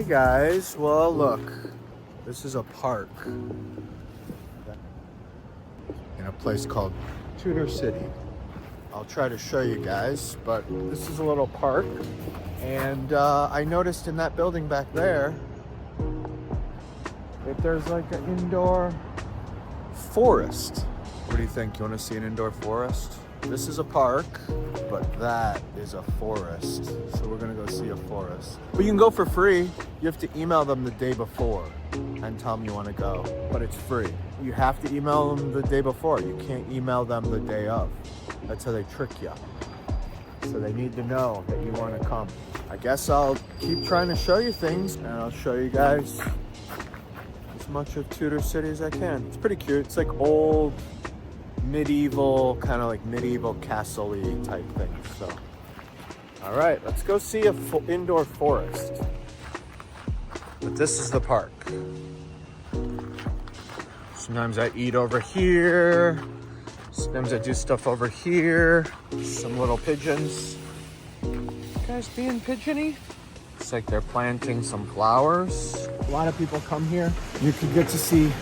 guys, well look, this is a park in a place called Tudor City. I'll try to show you guys, but this is a little park, and I noticed in that building back there that there's like an indoor forest. What do you think? You want to see an indoor forest? This is a park, but that is a forest. So we're gonna go see a forest. But you can go for free. You have to email them the day before and tell them you want to go, but it's free. You have to email them the day before. You can't email them the day of. That's how they trick you. So they need to know that you want to come. I guess I'll keep trying to show you things, and I'll show you guys as much of Tudor City as I can. It's pretty cute. It's like old, medieval, kind of like medieval castle-y type thing. So, all right, let's go see a indoor forest. But this is the park. Sometimes I eat over here. Sometimes I do stuff over here. Some little pigeons. You guys being pigeony? It's like they're planting some flowers. A lot of people come here. You can get to see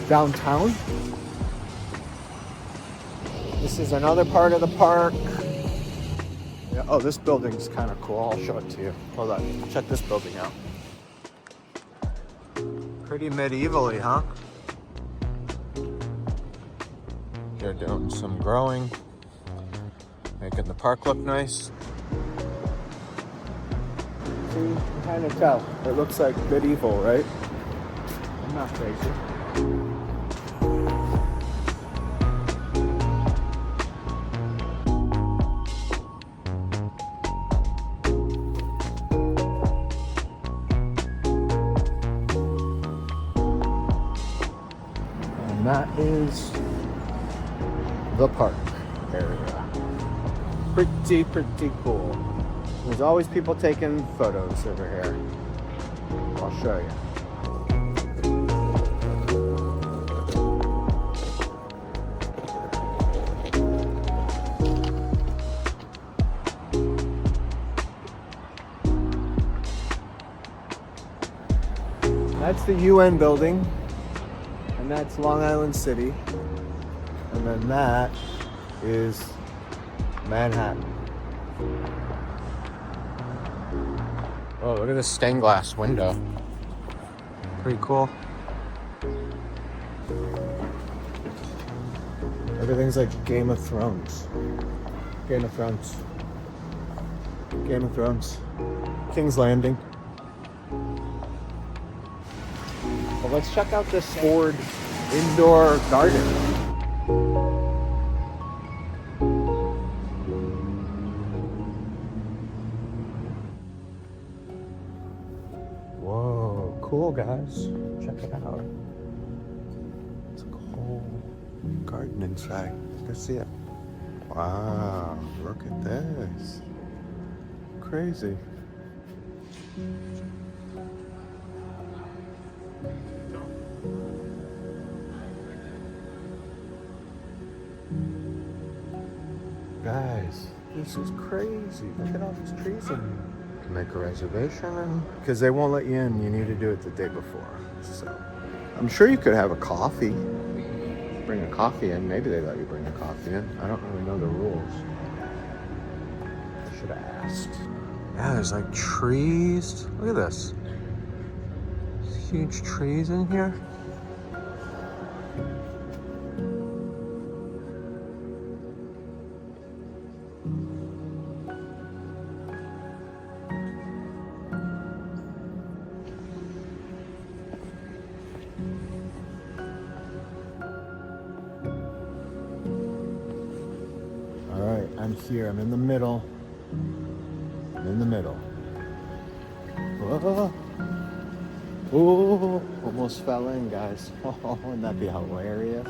downtown. This is another part of the park. Yeah, oh, this building's kind of cool. I'll show it to you. Hold on, check this building out. Pretty medieval-y, huh? They're doing some growing, making the park look nice. See, you can kind of tell. It looks like medieval, right? I'm not crazy. And that is the park area. Pretty cool. There's always people taking photos over here. I'll show you. That's the UN building, and that's Long Island City. And then that is Manhattan. Oh, look at this stained glass window. Pretty cool. Everything's like Game of Thrones. Game of Thrones. Game of Thrones. King's Landing. Well, let's check out this Ford indoor garden. Whoa, cool guys. Check it out. It's like a whole garden inside. Let's see it. Wow, look at this. Crazy. Guys, this is crazy. Look at all these trees in here. You can make a reservation because they won't let you in. You need to do it the day before. So I'm sure you could have a coffee. Bring a coffee in. Maybe they let you bring a coffee in. I don't really know the rules. I should have asked. Yeah, there's like trees. Look at this. There's huge trees in here. I'm here, I'm in the middle. I'm in the middle. Whoa. Ooh, almost fell in, guys. Oh, wouldn't that be hilarious?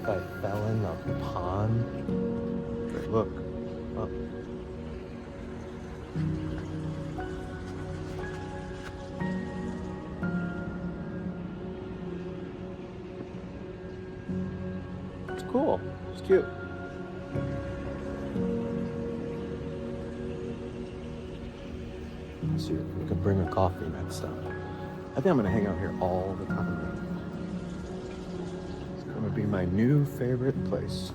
If I fell in the pond. But look. Oh. It's cool. It's cute. So you can bring a coffee next time. I think I'm gonna hang out here all the time. It's gonna be my new favorite place.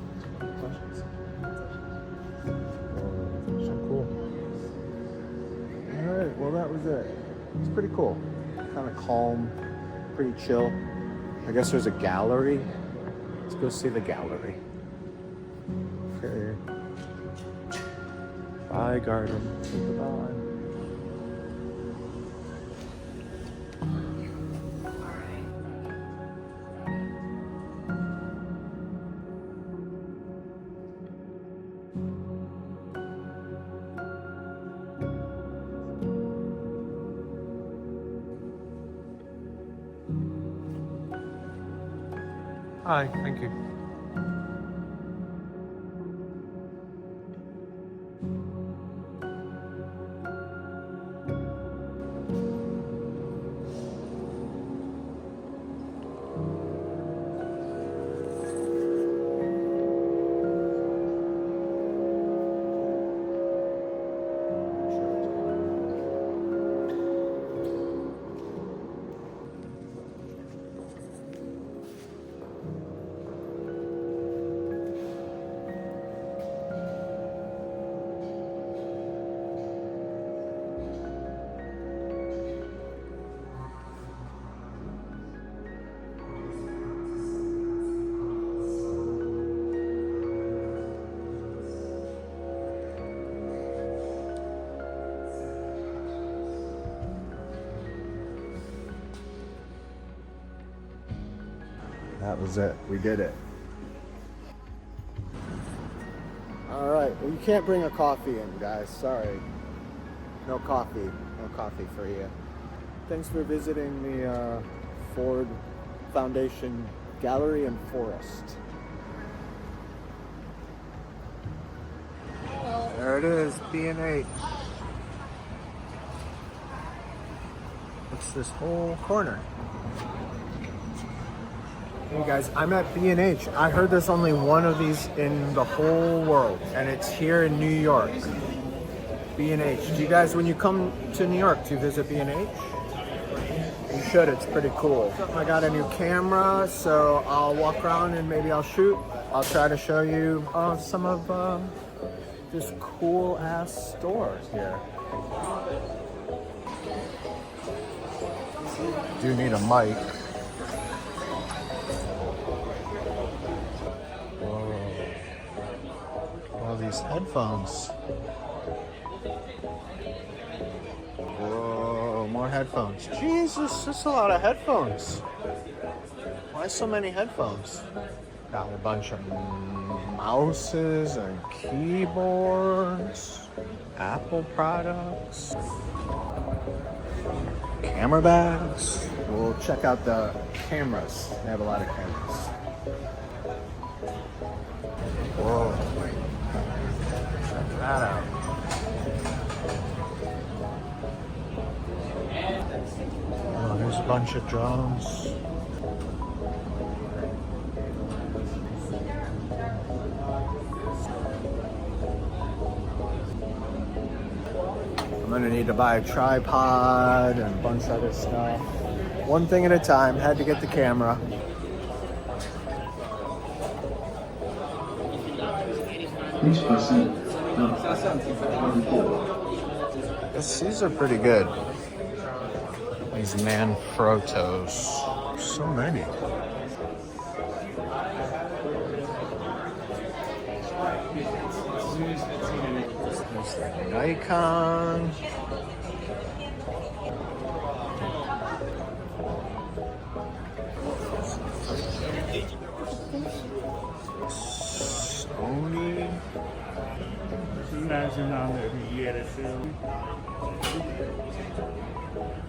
So cool. All right, well that was it. It's pretty cool. Kind of calm, pretty chill. I guess there's a gallery. Let's go see the gallery. Okay. Bye, garden. Goodbye. Hi, thank you. That was it. We did it. All right. Well, you can't bring a coffee in, guys. Sorry. No coffee. No coffee for you. Thanks for visiting the Ford Foundation Gallery and Forest. There it is, B&H. It's this whole corner. Hey guys, I'm at B&H. I heard there's only one of these in the whole world, and it's here in New York. B&H. Do you guys, when you come to New York, do you visit B&H? You should, it's pretty cool. I got a new camera, so I'll walk around and maybe I'll shoot. I'll try to show you some of this cool ass store here. Do need a mic. All these headphones. Whoa, more headphones. Jesus, that's a lot of headphones. Why so many headphones? Got a bunch of mouses and keyboards, Apple products, camera bags. We'll check out the cameras. They have a lot of cameras. Whoa. Check that out. Oh, there's a bunch of drones. I'm gonna need to buy a tripod and a bunch of other stuff. One thing at a time, had to get the camera. These are pretty good. These Manfrottos. So many. There's the Nikon. Sony. Imagine on there, yeah, that's it.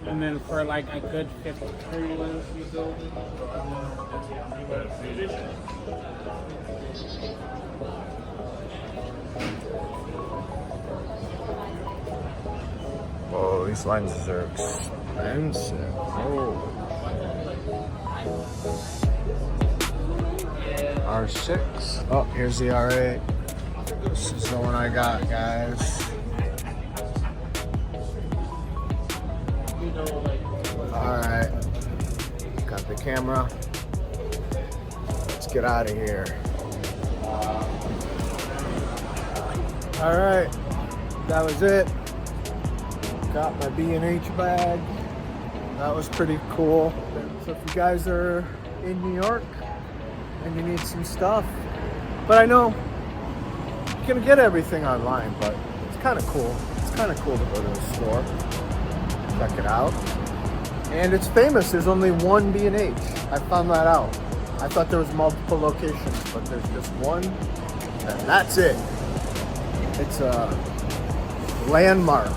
And then for like a good 50 lens, you go. Whoa, these lenses are expensive. Oh. R6. Oh, here's the R8. This is the one I got, guys. you know, like. Alright. Got the camera. Let's get out of here. Alright. That was it. Got my B&H bag. That was pretty cool. So if you guys are in New York and you need some stuff, but I know you can get everything online, but it's kind of cool. It's kind of cool to go to a store, check it out. And it's famous. There's only one B&H. I found that out. I thought there was multiple locations, but there's just one, and that's it. It's a landmark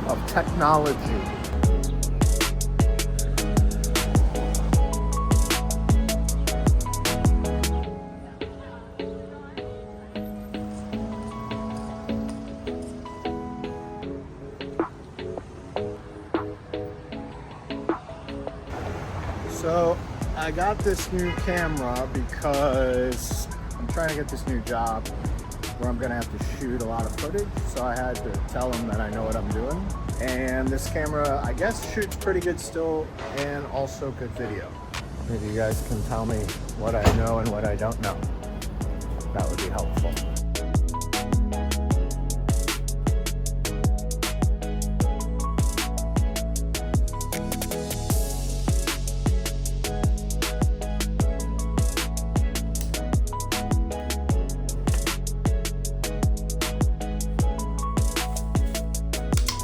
of technology. So I got this new camera because I'm trying to get this new job where I'm gonna have to shoot a lot of footage. So I had to tell them that I know what I'm doing. And this camera, I guess, shoots pretty good still and also good video. Maybe you guys can tell me what I know and what I don't know. That would be helpful.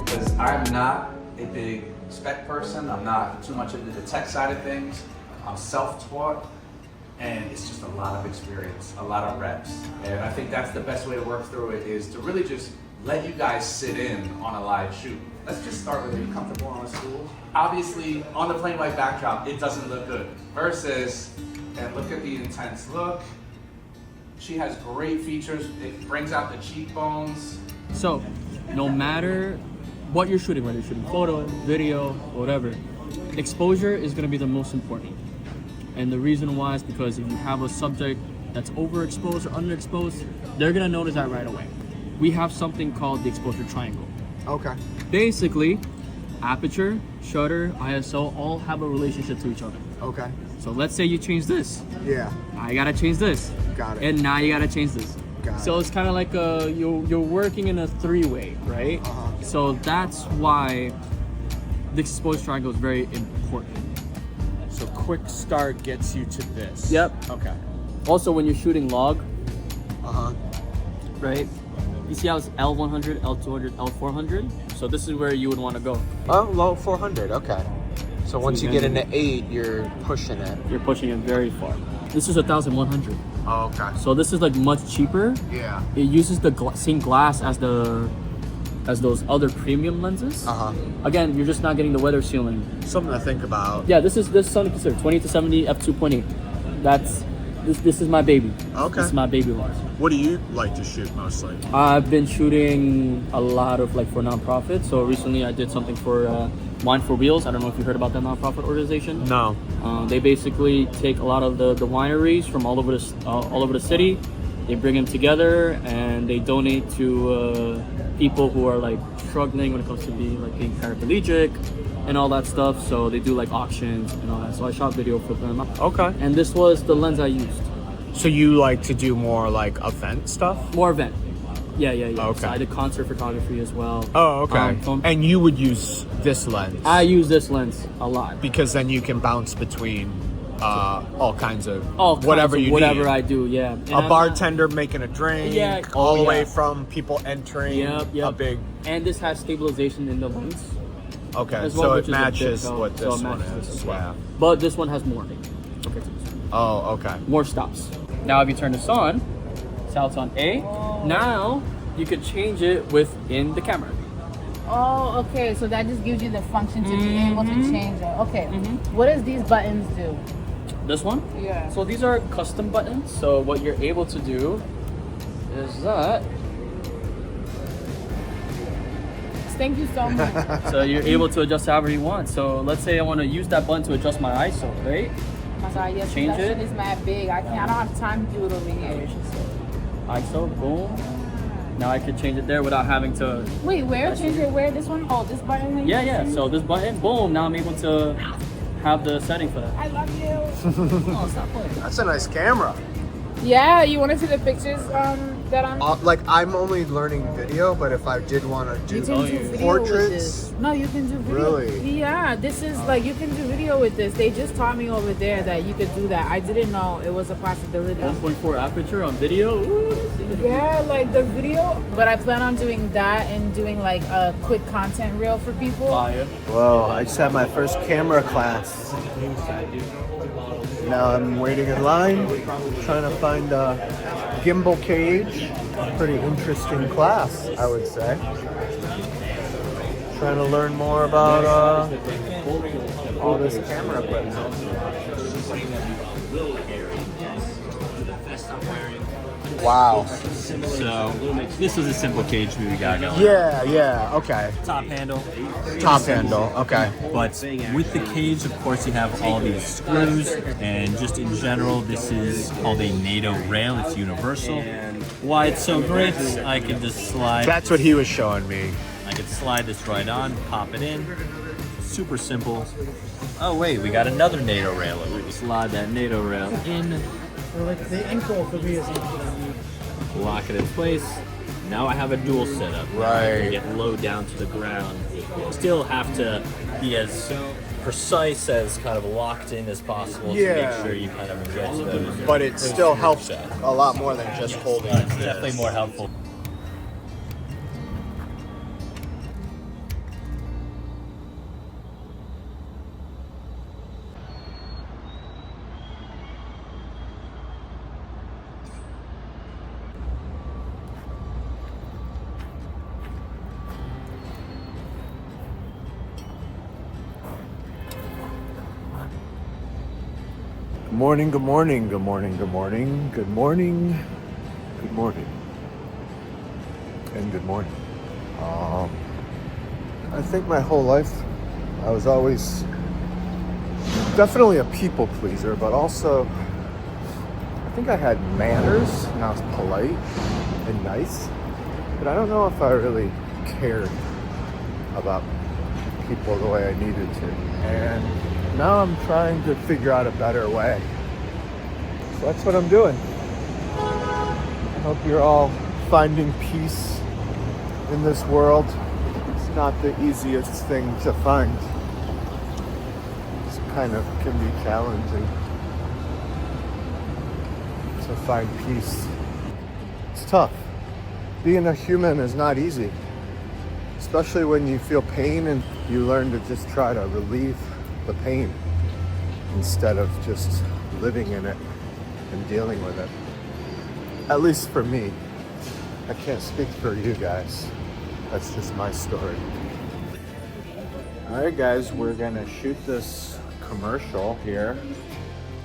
Because I'm not a big spec person. I'm not too much into the tech side of things. I'm self-taught, and it's just a lot of experience, a lot of reps. And I think that's the best way to work through it, is to really just let you guys sit in on a live shoot. Let's just start with, are you comfortable on a stool? Obviously, on the plain white backdrop, it doesn't look good. Versus, and look at the intense look. She has great features. It brings out the cheekbones. So, no matter what you're shooting, whether you're shooting photo, video, whatever, exposure is going to be the most important. And the reason why is because if you have a subject that's overexposed or underexposed, they're going to notice that right away. We have something called the exposure triangle. Okay. Basically, aperture, shutter, ISO all have a relationship to each other. Okay. So let's say you change this. Yeah. Now you got to change this. Got it. And now you got to change this. Got So it. it's kind of like you're working in a three-way, right? Uh-huh. So that's why the exposure triangle is very important. So quick start gets you to this. Yep. Okay. Also, when you're shooting log, Uh-huh. right? You see how it's L100, L200, L400? So this is where you would want to go. Oh, low 400. Okay. So once you you get can- into 8, you're pushing it. You're pushing it very far. This is 1100. Oh, okay. So this is like much cheaper. Yeah. It uses the same glass as those other premium lenses. Uh-huh. Again, you're just not getting the weather sealing. Something to think about. Yeah, this is something to consider. 20 to 70 f2.8. That's this is my baby. Okay. This is my baby lens. What do you like to shoot mostly? I've been shooting a lot of like for nonprofit. So recently I did something for Wine for Wheels. I don't know if you heard about that nonprofit organization. No. They basically take a lot of the wineries from all over the city. They bring them together and they donate to people who are like struggling when it comes to being paraplegic and all that stuff. So they do like auctions and all that. So I shot video for them. Okay. And this was the lens I used. So you like to do more like event stuff? More event. Yeah. Okay. So I did concert photography as well. Oh, okay. Film- And you would use this lens? I use this lens a lot. Because then you can bounce between all kinds of Whatever need. I do, yeah. And A bartender making a drink, Yeah. all Oh, the way yeah. from people entering Yep. a big. And this has stabilization in the lens. Okay, as well, so which it is a matches big help. what So this it one matches is. this as well. Yeah. But this one has more. Okay, so this one. Oh, okay. More stops. Now if you turn this on, so it's on A. Now you could change it within the camera. Oh, okay. So that just gives you the function to be able to change it. Okay. Mhm. What does these buttons do? This one? Yeah. So these are custom buttons. So what you're able to do is that. Thank you so much. So you're able to adjust however you want. So let's say I want to use that button to adjust my ISO, right? My God, yes, Change that it. shit is mad big. I don't have time to do it over here. ISO, boom. Now I can change it there without having to. Wait, where? Change it where? This one? Oh, this button? that you Yeah, yeah. change? So this button, boom. Now I'm able to have the setting for that. I love you. Oh, stop playing. That's a nice camera. Yeah, you want to see the pictures that I'm... Like, I'm only learning video, but if I did want to You do can do video portraits, with this. No, you can do video. Really? Yeah, this is like you can do video with this. They just taught me over there that you could do that. I didn't know it was a possibility. 1.4 aperture on video. Ooh, Yeah, like the video. But I plan on doing that and doing like a quick content reel for people. fire. Whoa, I just had my first camera class. Now I'm waiting in line, trying to find a gimbal cage. Pretty interesting class, I would say. Trying to learn more about all this camera equipment. Wow. So this is a simple cage we got going. Yeah, okay. Top handle. Top handle, okay. But with the cage, of course, you have all these screws, and just in general, this is called a NATO rail. It's universal. Why it's so great, I can just slide. That's what he was showing me. I can slide this right on, pop it in. Super simple. Oh wait, we got another NATO rail over here. Slide that NATO rail in. Lock it in place. Now I have a dual setup. Now I can Right. get low down to the ground. Still have to be as precise, as kind of locked in as possible to Yeah. make sure you kind of get those. But it still helps a lot more than just holding it. It's definitely more helpful. Good morning, good morning, good morning, good morning, good morning, good morning, and good morning. I think my whole life I was always definitely a people pleaser, but also I think I had manners and I was polite and nice, but I don't know if I really cared about people the way I needed to. And now I'm trying to figure out a better way. So that's what I'm doing. I hope you're all finding peace in this world. It's not the easiest thing to find. It's kind of can be challenging to find peace. It's tough. Being a human is not easy, especially when you feel pain and you learn to just try to relieve the pain instead of just living in it and dealing with it. At least for me. I can't speak for you guys. That's just my story. All right, guys, we're gonna shoot this commercial here.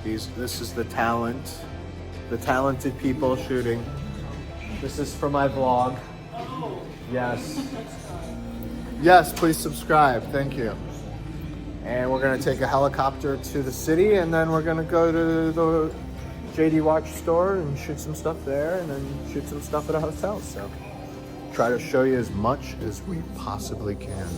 This is the talented people shooting. This is for my vlog. Yes. Yes, please subscribe. Thank you. And we're gonna take a helicopter to the city, and then we're gonna go to the JFK store and shoot some stuff there, and then shoot some stuff at a hotel. So try to show you as much as we possibly can.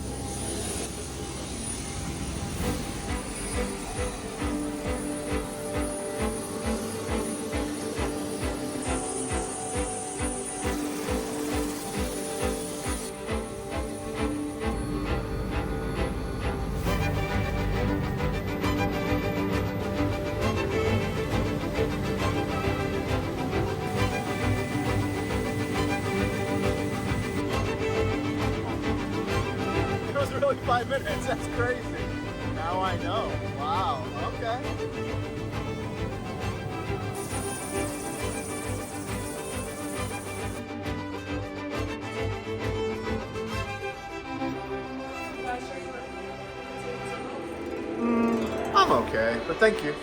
It was really 5 minutes. That's crazy. Now I know. Wow. Okay. I'm okay, but thank you.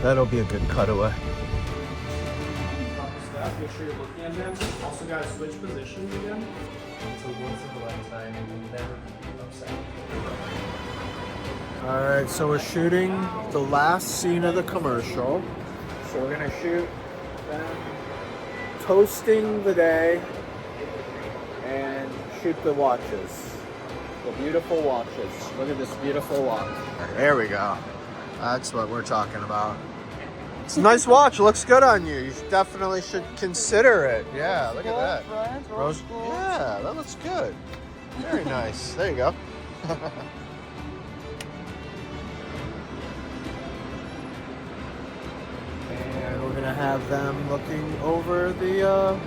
That'll be a good cutaway. Stuff, make sure you're looking at them. Also got to switch positions again. So once in the lifetime, and you'll never be upset. Alright, so we're shooting the last scene of the commercial. So we're gonna shoot them toasting the day and shoot the watches. The beautiful watches. Look at this beautiful watch. There we go. That's what we're talking about. It's a nice watch. It looks good on you. You definitely should consider it. Yeah, look at that. Rose. Yeah, that looks good. Very nice. There you go. And we're gonna have them looking over the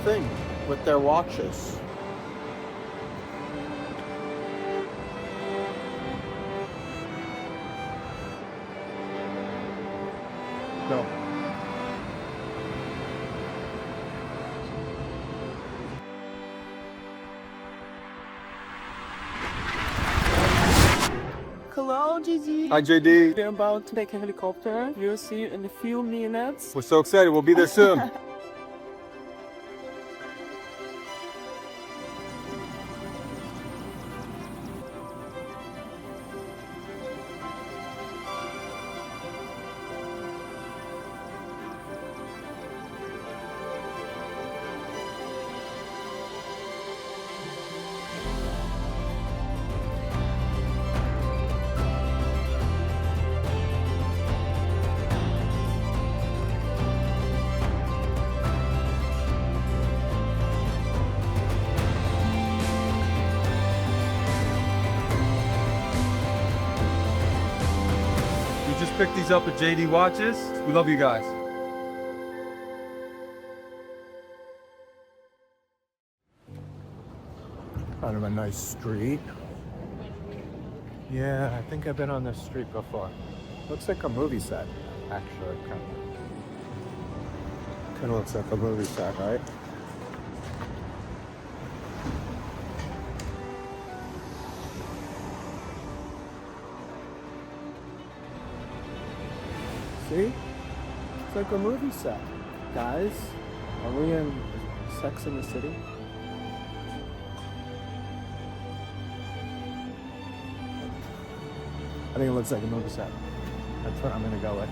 thing with their watches. No. Hello, JD. Hi, JD. We're about to take a helicopter. You'll see in a few minutes. We're so excited. We'll be there soon. Just picked these up at JD Watches. We love you guys. Kind of a nice street. Yeah, I think I've been on this street before. Looks like a movie set, actually. Kind of looks like a movie set, right? See? It's like a movie set. Guys, are we in Sex in the City? I think it looks like a movie set. That's what I'm gonna go with.